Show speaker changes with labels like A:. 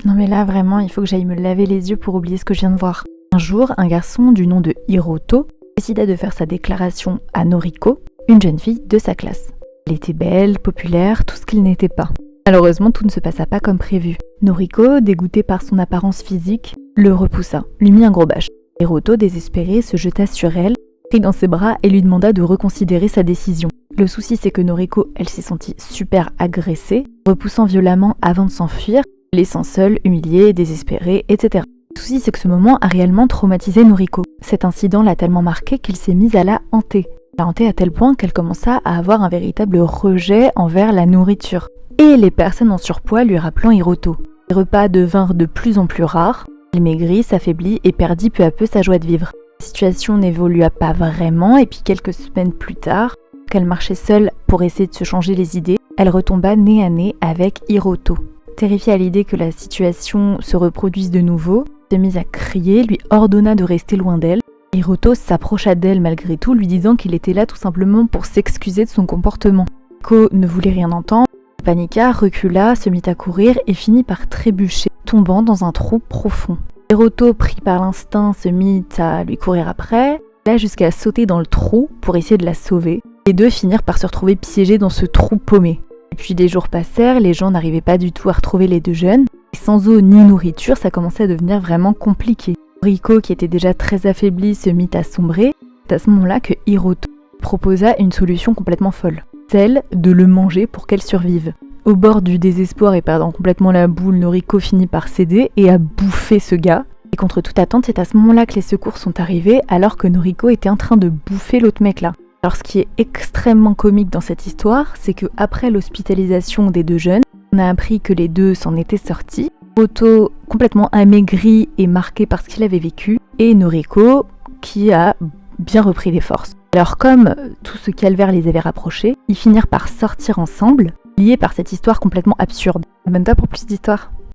A: Non mais là vraiment, il faut que j'aille me laver les yeux pour oublier ce que je viens de voir. Un jour, un garçon du nom de Hiroto décida de faire sa déclaration à Noriko, une jeune fille de sa classe. Elle était belle, populaire, tout ce qu'il n'était pas. Malheureusement, tout ne se passa pas comme prévu. Noriko, dégoûtée par son apparence physique, le repoussa, lui mit un gros bâche. Hiroto, désespéré, se jeta sur elle, prit dans ses bras et lui demanda de reconsidérer sa décision. Le souci, c'est que Noriko, elle s'est sentie super agressée, repoussant violemment avant de s'enfuir, laissant seule, humiliée, désespérée, etc. Le souci, c'est que ce moment a réellement traumatisé Noriko. Cet incident l'a tellement marquée qu'il s'est mise à la hanter. La hanter à tel point qu'elle commença à avoir un véritable rejet envers la nourriture. Et les personnes en surpoids lui rappelant Hiroto. Les repas devinrent de plus en plus rares, elle maigrit, s'affaiblit et perdit peu à peu sa joie de vivre. La situation n'évolua pas vraiment et puis quelques semaines plus tard, qu'elle marchait seule pour essayer de se changer les idées, elle retomba nez à nez avec Hiroto. Terrifiée à l'idée que la situation se reproduise de nouveau, elle se mit à crier, lui ordonna de rester loin d'elle. Hiroto s'approcha d'elle malgré tout, lui disant qu'il était là tout simplement pour s'excuser de son comportement. Ko ne voulait rien entendre, paniqua, recula, se mit à courir et finit par trébucher, tombant dans un trou profond. Hiroto, pris par l'instinct, se mit à lui courir après, là jusqu'à sauter dans le trou pour essayer de la sauver. Les deux finirent par se retrouver piégés dans ce trou paumé. Et puis des jours passèrent, les gens n'arrivaient pas du tout à retrouver les deux jeunes. Et sans eau ni nourriture, ça commençait à devenir vraiment compliqué. Noriko, qui était déjà très affaiblie, se mit à sombrer. C'est à ce moment-là que Hiroto proposa une solution complètement folle. Celle de le manger pour qu'elle survive. Au bord du désespoir et perdant complètement la boule, Noriko finit par céder et a bouffé ce gars. Et contre toute attente, c'est à ce moment-là que les secours sont arrivés alors que Noriko était en train de bouffer l'autre mec là. Alors ce qui est extrêmement comique dans cette histoire, c'est que après l'hospitalisation des deux jeunes, on a appris que les deux s'en étaient sortis. Hiroto complètement amaigri et marqué par ce qu'il avait vécu, et Noriko qui a bien repris des forces. Alors comme tout ce calvaire les avait rapprochés, ils finirent par sortir ensemble, liés par cette histoire complètement absurde. Abonne-toi pour plus d'histoires.